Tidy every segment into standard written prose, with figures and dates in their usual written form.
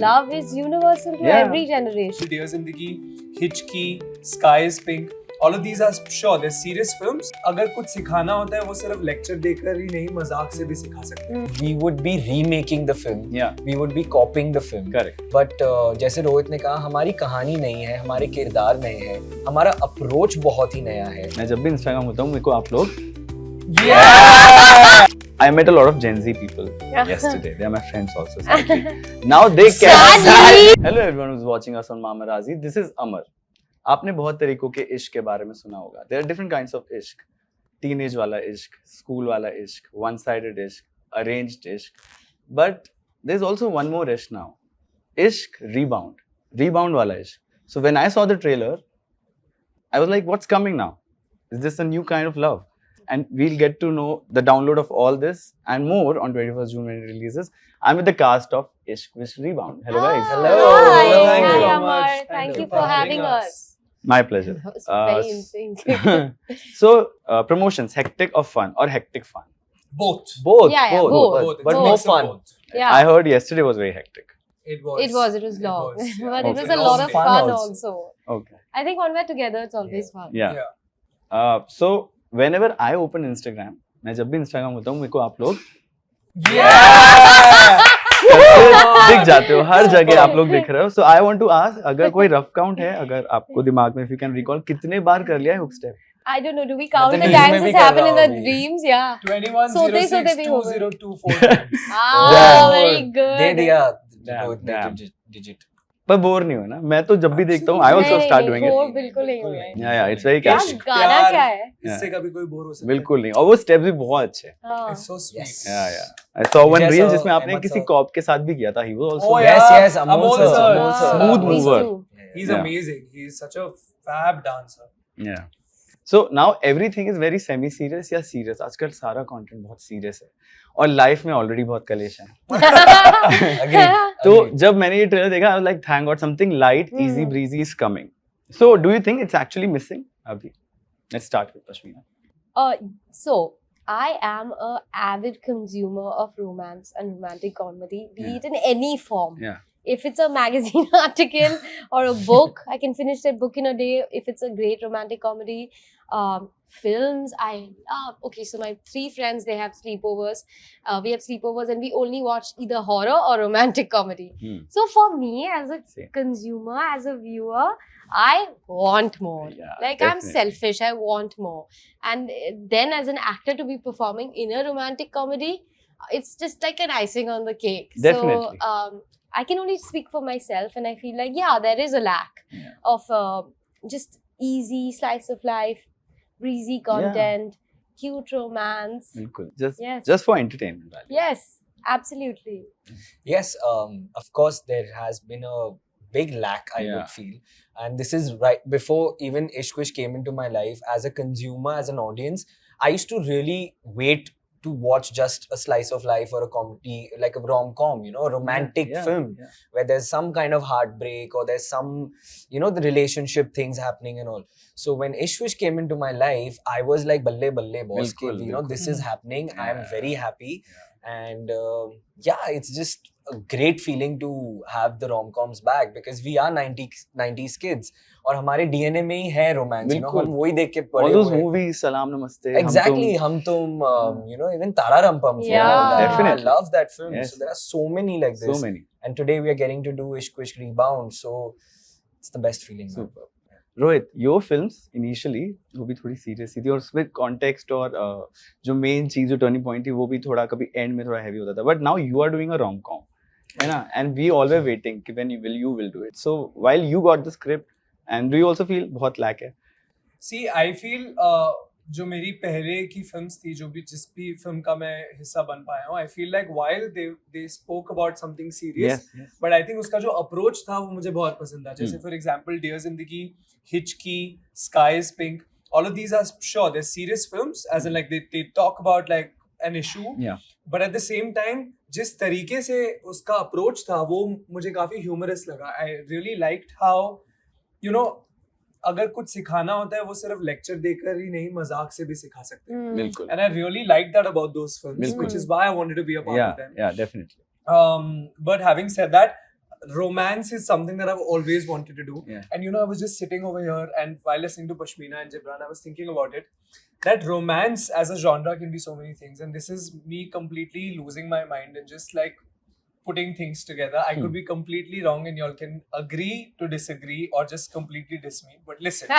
love is universal to Yeah. every generation. Dear Zindagi, Hitchki, Sky is Pink. All of these are sure they're serious films. अगर कुछ सिखाना होता है वो सिर्फ लेक्चर देकर ही नहीं मजाक से भी सिखा सकते हैं. We would be remaking the film. Yeah. We would be copying the film. Correct. But जैसे रोहित ने कहा हमारी कहानी नहीं है, हमारे किरदार नए हैं, हमारा अप्रोच बहुत ही नया है. मैं जब भी इंस्टाग्राम होता हूँ मेरे को आप लोग Yeah! I met a lot of Gen Z people yesterday. They are my friends also. Sadly. Now they can. Sadly. Hello everyone who's watching us on Mama Razi. This is Amar. आपने बहुत तरीकों के इश्क के बारे में सुना होगा. There are different kinds of इश्क. Teenage वाला इश्क, school वाला इश्क, one-sided इश्क, arranged इश्क. But there's also one more इश्क now. इश्क rebound वाला इश्क. So when I saw the trailer, I was like, what's coming now? Is this a new kind of love? And we'll get to know the download of all this and more on 21st June when it releases. I'm with the cast of Ishq Wish Rebound. Hello guys. Hello. Hi, Thank you hi, so Amar. much. Thank you for having us. My pleasure. That was very insane. So promotions, hectic or fun or hectic fun? Both. Both. Yeah, both. both. But Both. more Mix of fun. both. Yeah. I heard yesterday was very hectic. It was. It was long. was, yeah. But it Okay. was a lot of Fun fun also. also. Okay. I think when we're together, it's always fun. Yeah. Yeah. So whenever I open Instagram, मैं जब भी Instagram होता हूँ मेरे को आप लोग Yeah! दिख जाते हो हर जगह आप लोग दिख रहे हो. So I want to ask, अगर कोई रफ काउंट है, अगर आपको दिमाग में if you can recall कितने बार कर लिया है hook step? I don't know. Do we count the dream times में भी it's कर happened in रहा the हूँ अभी. dreams? Yeah. 21, सोते 06, सोते भी हो गए. 2024 times. Ah, Damn. very good. दे दिया Damn, रोहित ने damn. digit. पर बोर नहीं हो ना. मैं तो जब भी देखता हूँ I also नहीं, start नहीं, doing it. बोर बिल्कुल नहीं हो रहा है. Yeah, it's very क्या catchy. गाना प्यार, क्या है? इससे कभी कोई बोर हो सकता है. बिल्कुल नहीं. और वो स्टेप्स भी बहुत अच्छे हैं. हाँ. It's so sweet. Yes. Yeah. I saw one जैसा reel जिसमें आपने अहमद किसी sir. कॉप के साथ भी किया था. He was also Oh, Yes, yeah. yes, Amol Amol sir. sir. Amol sir. Smooth These mover. two. He's Yeah. amazing. He's such a fab dancer. Yeah. So now everything is very semi serious या serious. आजकल सारा content बहुत serious है और life में already बहुत कलेश है. Agreed. तो Agreed. जब मैंने ये ट्रेलर देखा I was like thank God something light, easy Hmm. breezy is coming. So do you think it's actually missing? Abhi, let's start with Pashmina. So I am a avid consumer of romance and romantic comedy, be Yeah. it in any form. Yeah. If it's a magazine article or a book, I can finish that book in a day. If it's a great romantic comedy, films, I love. Okay, so my 3 friends, they have sleepovers. We have sleepovers and we only watch either horror or romantic comedy. Hmm. So for me, as a Same. consumer, as a viewer, I want more. Yeah, Like I'm definitely. selfish, I want more. And then as an actor to be performing in a romantic comedy, it's just like an icing on the cake. Definitely. So I can only speak for myself and I feel like, yeah, there is a lack Yeah. of just easy slice of life, breezy content, cute romance. बिल्कुल. Yes. Just for entertainment value. Yes, absolutely. Yes, of course, there has been a big lack, I Yeah. would feel. And this is right before even Ishq Wish came into my life. As a consumer, as an audience, I used to really wait to watch just a slice of life or a comedy, like a rom-com, you know, a romantic Yeah, film yeah. where there's some kind of heartbreak or there's some, you know, the relationship things happening and all. So when Ishq Wish came into my life, I was like, balle balle boss, Bilkul, you know, bilkul. this is happening. I am Yeah. very happy. And yeah, it's just a great feeling to have the rom-coms back because we are 90s kids और हमारे DNA में ही है romance, you know, बिल्कुल. हम वही देख के All पड़े those हुए हैं. movies, Salam Namaste. Exactly, हम तुम, you know, even Tara Rampam. Yeah. Definitely. I love that film. Yes. So there are so many like this. So many. And today we are getting to do Ishq Wish Rebound. So it's the best feeling. man. Super. Rohit, your films initially वो भी थोड़ी serious थी और उसमें context और जो main चीज जो टर्निंग पॉइंट थी वो भी थोड़ा कभी एंड में थोड़ा हैवी होता था. But now you are doing a rom com, है ना? And we all were waiting कि when you will do it. So while you got the script and do you also feel बहुत lack है? See, I feel जो मेरी पहले की films थी, जो भी जिस भी फिल्म का मैं हिस्सा बन पाया हूँ, I feel like while they spoke about something serious, but I think उसका जो अप्रोच था वो मुझे बहुत पसंद था. जैसे for example, Dear Zindagi, Hitchki, Sky is Pink. All of these are sure they're serious films, as in like they talk about like an issue. Yeah. But at the same time, जिस तरीके से उसका approach था वो मुझे काफी humerus लगा. I really liked how, you know, अगर कुछ सिखाना होता है वो सिर्फ लेक्चर देकर ही नहीं, मजाक से भी सिखा सकते हैं. बिल्कुल. And I really liked that about those films, बिल्कुल. which is why I wanted to be a part of them. Yeah, definitely. But having said that, romance is something that I've always wanted to do. Yeah. And I was just sitting over here, and while listening to Pashmina and Gibran, I was thinking about it. That romance as a genre can be so many things, and this is me completely losing my mind and just like putting things together. I could be completely wrong, and y'all can agree to disagree or just completely diss me. But listen,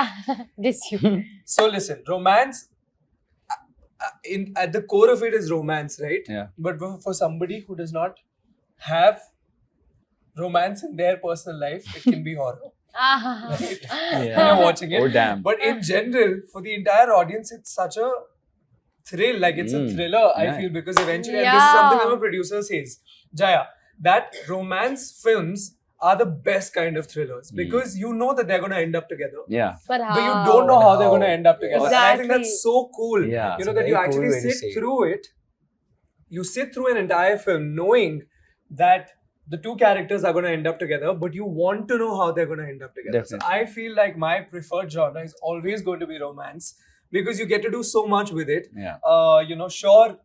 This you. so listen, romance. At the core of it is romance, right? Yeah. But for somebody who does not have romance in their personal life, it can be horror. Right? When you're watching it. Oh damn. But in general, for the entire audience, it's such a thrill. Like it's a thriller, I Yeah. feel, because eventually, and this is something that Yeah. my producer says, Jaya, that romance films are the best kind of thrillers because you know that they're going to end up together. Yeah. But how? But you don't know how they're going to How? end up together. And I think Exactly. that's so cool. Yeah. You It's know, a that you very cool actually way to say sit it. through it. You sit through an entire film knowing that the two characters are going to end up together, but you want to know how they're going to end up together. So Definitely. I feel like my preferred genre is always going to be romance because you get to do so much with it. Yeah. Sure,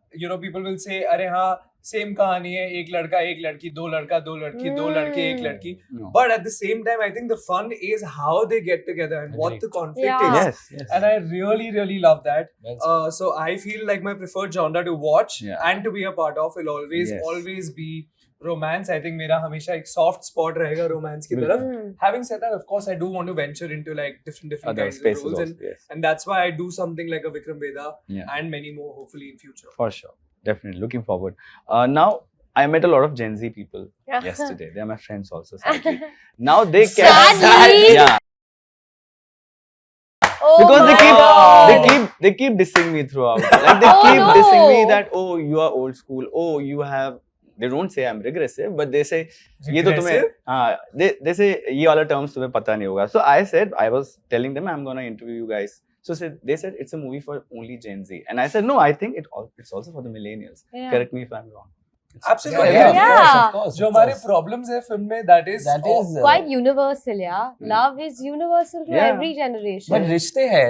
people will say, "Arey haan, same कहानी है, एक लड़का एक लड़की, दो लड़का दो लड़की, दो लड़के एक लड़की." No. But at the same time, I think the fun is how they get together and what Agreed. the conflict Yeah. is. Yes. Yes. And I really, really love that. Well said. So I feel like my preferred genre to watch Yeah. and to be a part of will always, Yes. always be romance. I think मेरा हमेशा एक soft spot रहेगा romance की तरफ. Hmm. Having said that, of course, I do want to venture into like different Other kinds of spaces roles, also. Yes. and that's why I do something like a Vikram Veda Yeah. and many more hopefully in future. For sure. Definitely. Looking forward. Now, I met a lot of Gen Z people yesterday. They are my friends also, sadly. Now they can. Sadly? Yeah. Oh Because my they God. keep dissing me throughout. Like they Oh, keep dissing me no. that, oh, you are old school. Oh, you have. They don't say I'm regressive, but they say ये तो तुम्हें Regressive? हाँ they say ये वाला terms तुम्हें पता नहीं होगा. So I was telling them I'm gonna interview you guys. So they said it's a movie for only Gen Z, and I said no, I think it's also for the millennials. Yeah. Correct me if I'm wrong. Absolutely. Yeah, Yeah. of course. जो of हमारे course. problems है film में, that is Quite universal, yeah. Hmm. Love is universal to Yeah. every generation. But रिश्ते हैं.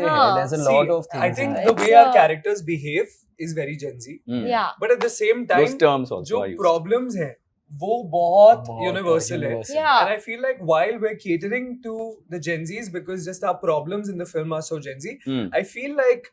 हाँ. There's a See, lot of things. I think in the that. way It's our a- characters behave is very Gen Z. Hmm. Yeah. But at the same time, Those terms also जो are used. problems हैं वो बहुत बहुत universal है. universal. Yeah. And I feel like while we're catering to the Gen Zs because just our problems in the film are so Gen Z, Hmm. I feel like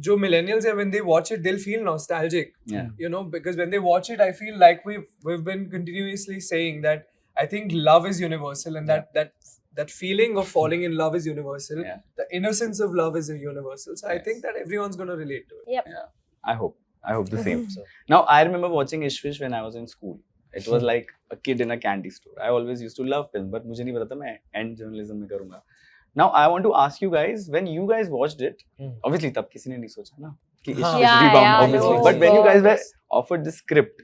जो millennials हैं, when they watch it, they'll feel nostalgic. Yeah. Because when they watch it, I feel like we've been continuously saying that I think love is universal, and that feeling of falling in love is universal. Yeah. The innocence of love is universal. So I Yes. think that everyone's gonna relate to it. Yep. I hope the same. So, Now I remember watching Ishwish when I was in school. It was like a kid in a candy store. I always used to love film, but मुझे नहीं पता था मैं end journalism में करूँगा. Now I want to ask you guys, when you guys watched it, obviously तब किसी ने नहीं सोचा ना कि Ishwish Yeah, rebound, yeah, obviously. no, But when you guys were of course. offered the script,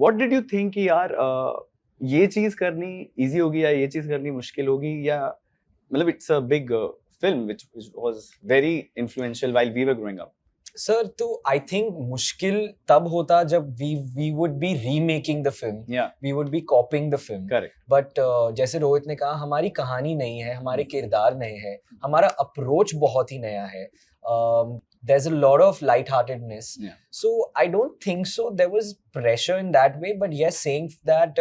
what did you think कि यार ये चीज करनी easy होगी या ये चीज करनी मुश्किल होगी या मतलब it's a big film which was very influential while we were growing up. Sir, तो I think मुश्किल तब होता जब we would be remaking the film. Yeah, We would be copying the film. correct. But जैसे रोहित ने कहा हमारी कहानी नई है, हमारे किरदार नए हैं, हमारा अप्रोच बहुत ही नया है. There's a lot of lightheartedness. Yeah. So I don't think so there was pressure in that way. But yes, saying that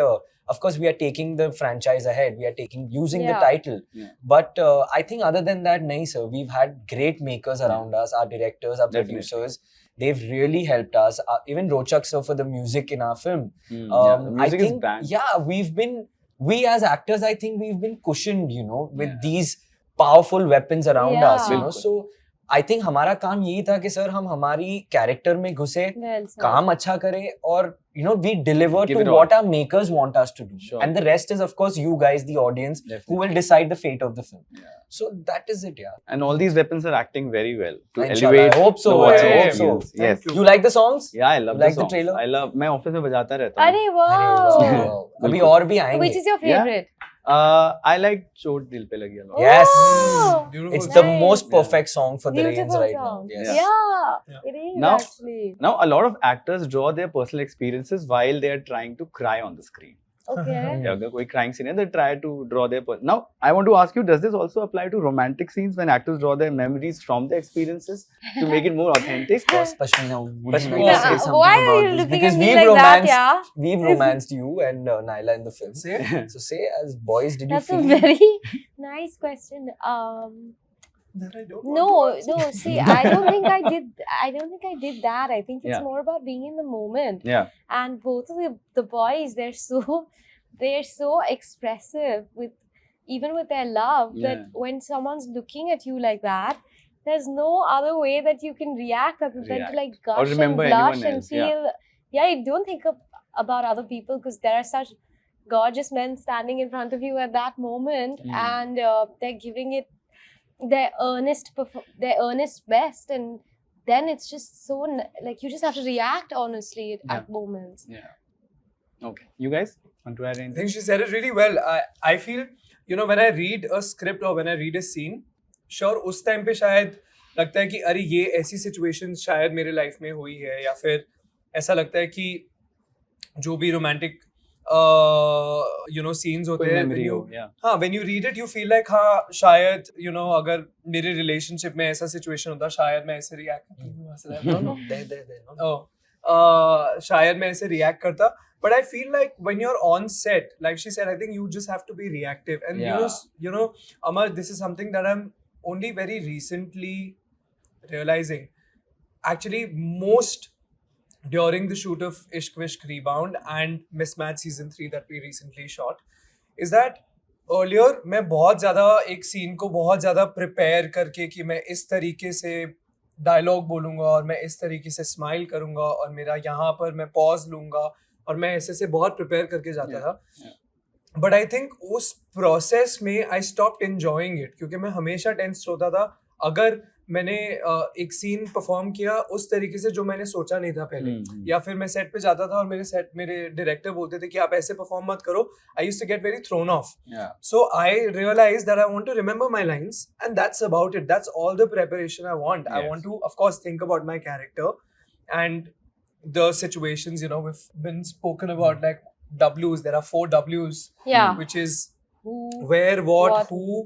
of course we are taking the franchise ahead. We are using the Yeah. title. Yeah. But I think other than that, nahi sir, we've had great makers around us, our directors, our Definitely. producers. They've really helped us. Even Rochak sir for the music in our film. Yeah, the music I is think, bang. yeah, we as actors, I think we've been cushioned, with Yeah. these powerful weapons around Yeah. us, So I think हमारा काम यही था कि sir हम हमारी character में घुसे, Well said. काम अच्छा करें और we deliver Give to it all. what our makers want us to do. Sure. And the rest is of course you guys, the audience, who Definitely. will decide the fate of the film. Yeah. So that is it, yeah. And all these weapons are acting very well to Inshallah, elevate I hope so, the I watching hope so. experience. Yes. Thank You like the songs? Yeah, I love You like the the songs. trailer? I love. मैं office में बजाता रहता हूँ. अरे अरे wow. wow. अभी बिल्कुल. और भी आएंगे. Which is your Yeah. favorite? I like चोट दिल पे लगी a lot. Yes. Oh, Beautiful. It's the Nice. most Yeah. perfect song for the rains beautiful right song. now. Yes. Yeah, Yeah. it is Now- actually. Now a lot of actors draw their personal experiences while they are trying to cry on the screen. Okay. Yeah, अगर कोई crying scene है, they try to draw their Now, I want to ask you, does this also apply to romantic scenes when actors draw their memories from their experiences to make it more authentic? Of course, Pashmina, would you like Yeah, to say something why are about you this? looking Because at me we've like that, romanced, yeah? we've romanced you and Naila in the film. Say. So say, as boys, did That's you a feel? very nice question. That I don't No, want to answer. no. See, I don't think I did. I don't think I did that. I think it's Yeah. more about being in the moment. Yeah. And both of the boys, they're so expressive with even with their love Yeah. that when someone's looking at you like that, there's no other way that you can react other than React. to like gush and remember blush anyone and else, yeah. feel. Yeah, you don't think about other people because there are such gorgeous men standing in front of you at that moment, Mm. and they're giving it their earnest best, and then it's just so like you just have to react honestly at moments. Yeah. Okay. You guys want to add I anything? think she said it really well. I feel, you know, when I read a script or when I read a scene, sure उस time पे शायद लगता है कि अरे ये ऐसी situation शायद मेरे life में हुई है, या फिर ऐसा लगता है कि जो भी romantic you know scenes होते कोई हैं, memory when you हो, yeah. हाँ when you read it you feel like हाँ शायद you know अगर मेरे relationship में ऐसा situation होता शायद मैं ऐसे react करता No, no, there. No. शायद मैं ऐसे react करता. But I feel like when you're on set, like she said, I think you just have to be reactive. And Yeah. you know, Amar, this is something that I'm only very recently realizing. Actually, most during the shoot of Ishq Vishk Rebound and Mismatch Season 3 that we recently shot, is that earlier मैं बहुत ज़्यादा एक scene को बहुत ज़्यादा prepare करके कि मैं इस तरीके से dialogue बोलूँगा और मैं इस तरीके से smile करूँगा और मेरा यहाँ पर मैं pause लूँगा और मैं ऐसे से बहुत प्रिपेयर करके जाता था. बट आई थिंक उस प्रोसेस में आई स्टॉप्ड एंजॉयिंग इट, क्योंकि मैं हमेशा टेंस होता था अगर मैंने एक सीन परफॉर्म किया उस तरीके से जो मैंने सोचा नहीं था पहले, या फिर मैं सेट पे जाता था और मेरे डायरेक्टर बोलते थे कि आप ऐसे परफॉर्म मत करो. I used to get very thrown off. So I realise that I want to remember my lines and that's about it. That's all the preparation I want. I want to of course think about my character and the situations, you know, we've been spoken about like W's. There are 4 W's, Yeah. which is Who, where, what, who,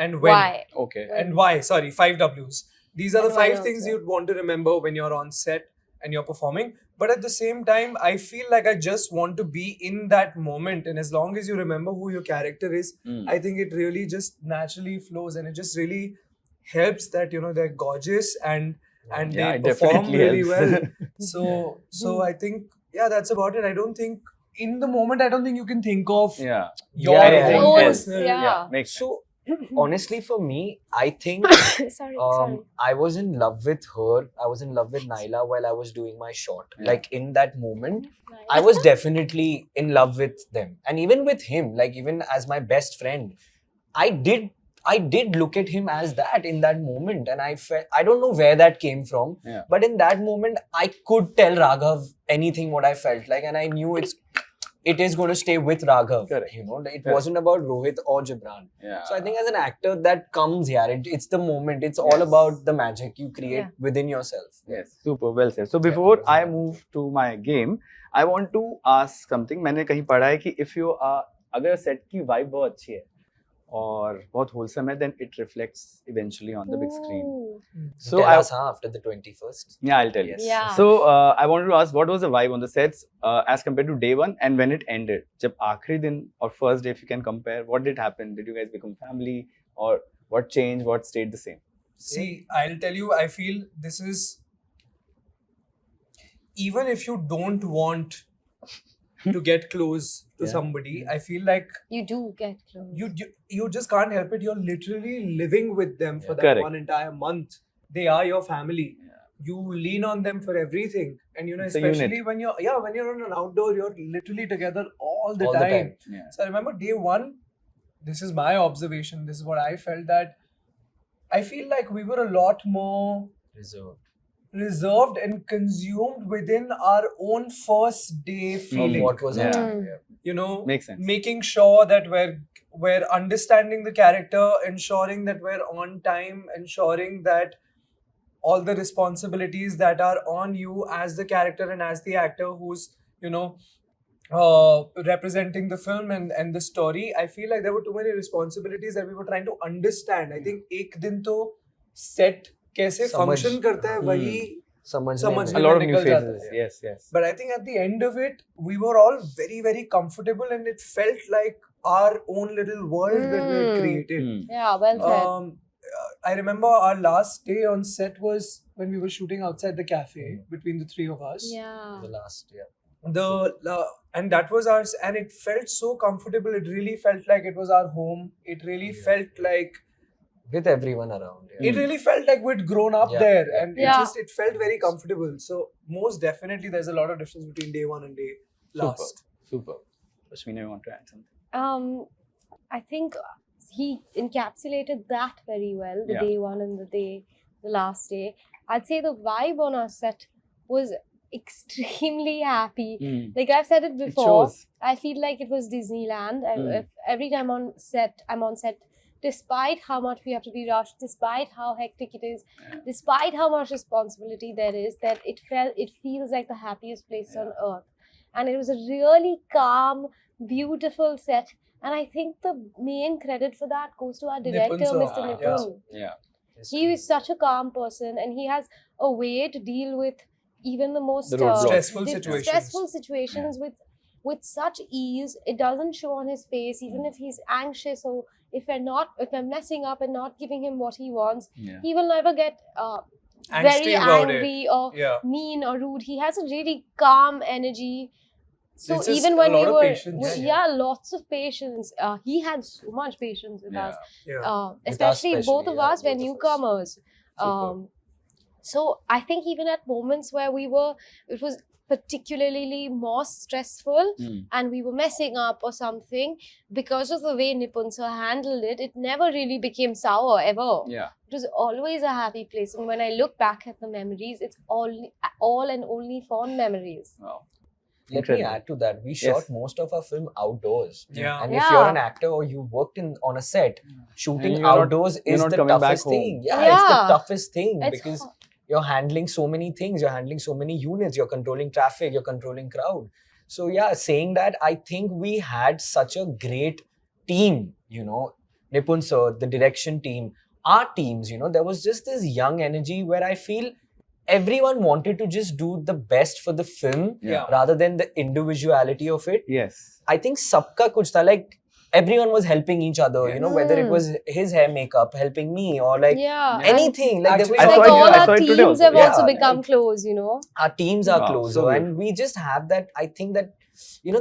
and when. why? Okay. And why. Sorry, 5 W's. These are the And why 5 things also. you'd want to remember when you're on set and you're performing. But at the same time, I feel like I just want to be in that moment. And as long as you remember who your character is, I think it really just naturally flows, and it just really helps that, you know, they're gorgeous and Yeah, they it perform definitely really well. helps. So I think, yeah, that's about it. I don't think in the moment, I don't think you can think of Yeah. your Yeah, own yeah. personal. Yeah. Makes sense. So honestly, for me, I think sorry. I was in love with her. I was in love with Naila while I was doing my shot. Yeah. Like in that moment, Nice. I was definitely in love with them, and even with him. Like even as my best friend, I did look at him as that in that moment, and I felt, I don't know where that came from, Yeah. but in that moment I could tell Raghav anything what I felt like, and I knew it is going to stay with Raghav. Correct. You know, it Correct. wasn't about Rohit or Gibran. Yeah. So I think as an actor that comes here, it's the moment. It's all Yes. about the magic you create Yeah. within yourself. Yes, super well said. So before I move to my game, I want to ask something. मैंने कहीं पढ़ा है कि if you are, अगर set की vibe बहुत अच्छी है और बहुत wholesome है, then it reflects eventually on the big screen. Ooh. So Tell us, after the 21st. yeah, I'll tell you. Yes. Yeah. So I wanted to ask, what was the vibe on the sets as compared to day one and when it ended? जब आखिरी दिन और first day, if you can compare, what did happen? Did you guys become family, or what changed? What stayed the same? See, I'll tell you, I feel this is, even if you don't want to get close to Yeah. somebody, I feel like You do get close. you just can't help it. You're literally living with them for that Correct. one entire month. They are your family. You lean on them for everything, and you know, It's a unit. especially when you're on an outdoor, you're literally together all the All the time. time. Yeah. So I remember day one, this is my observation, this is what I felt, that I feel like we were a lot more reserved and consumed within our own first day Of feeling. what was Yeah. happening. Yeah. You know, Makes sense. making sure that we're understanding the character, ensuring that we're on time, ensuring that all the responsibilities that are on you as the character and as the actor who's, you know, representing the film and the story, I feel like there were too many responsibilities that we were trying to understand. I think एक दिन तो set कैसे समझ- function करता है वही समझने समझने में। A lot of new निकल जाता faces. है. Yes, yes. But I think at the end of it, we were all very, very comfortable, and it felt like our own little world that we had Hmm. created. Hmm. Yeah, well said. I remember our last day on set was when we were shooting outside the cafe between the three of us. Yeah. The last, yeah. And that was ours, and it felt so comfortable. It really felt like it was our home. It really Yeah. felt like With everyone around. Yeah. it really felt like we'd grown up Yeah, there, yeah. and Yeah. it felt very comfortable. So most definitely, there's a lot of difference between day one and day last. Super. Pashmina, you want to add something? I think he encapsulated that very well. The Yeah. day one and the last day. I'd say the vibe on our set was extremely happy. Like I've said it It before, shows. I feel like it was Disneyland. Every time I'm on set, despite how much we have to be rushed, despite how hectic it is, Yeah. despite how much responsibility there is, that it feels like the happiest place on earth. And it was a really calm, beautiful set. And I think the main credit for that goes to our director, Nipun sir. Mr. Ah, Nipun. Yeah. It's He is such a calm person, and he has a way to deal with even the most The roadblocks. Stressful situations. stressful situations with such ease. It doesn't show on his face, even if he's anxious or if we're messing up and not giving him what he wants. Yeah. He will never get Angsty very about it. angry or Yeah. mean or rude. He has a really calm energy. So It's just even a when we lot of were, patience. yeah, lots of patience. He had so much patience with us, Yeah. especially both of yeah, us were both of us. newcomers. Superb. So I think even at moments where it was particularly more stressful and we were messing up or something, because of the way Nipun sir handled it, it never really became sour ever. Yeah. It was always a happy place. And when I look back at the memories, it's all and only fond memories. Wow. Let me Incredible. add to that. We shot most of our film outdoors. Yeah. And if Yeah. you're an actor or you worked on a set, shooting And you're not- outdoors you're is not the coming back toughest home. thing. Yeah, it's the Yeah. toughest thing It's because hard. you're handling so many things. You're handling so many units. You're controlling traffic. You're controlling crowd. So yeah, saying that, I think we had such a great team. Nipun sir, the direction team, our teams. There was just this young energy where I feel everyone wanted to just do the best for the film Yeah. rather than the individuality of it. Yes. I think sabka kuch tha, like everyone was helping each other, whether it was his hair makeup helping me or like Yeah. anything. Like there Actually, was I Like saw it all here- I our saw it today teams also. have also Yeah, become like- close, our teams are Wow, closer so and we just have that. I think that,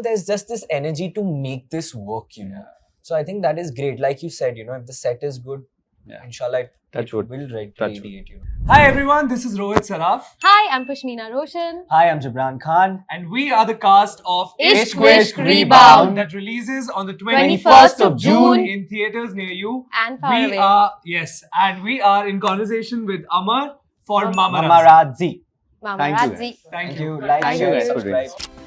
there's just this energy to make this work, So I think that is great. Like you said, if the set is good, Yeah. inshallah, Touch it wood. will Touch wood. radiate. Hi everyone, this is Rohit Saraf, Hi, I'm Pashmina Roshan. Hi, I'm Jibran Khan. and we are the cast of Ishq Wishq Rebound. that releases on the 21st of June. in theaters near you. And far We away. are and we are in conversation with Amar for Mama Razi. Mama Radzi. Mama Thank you, Radzi. Thank Thank you. you. Like, Thank share, you. subscribe.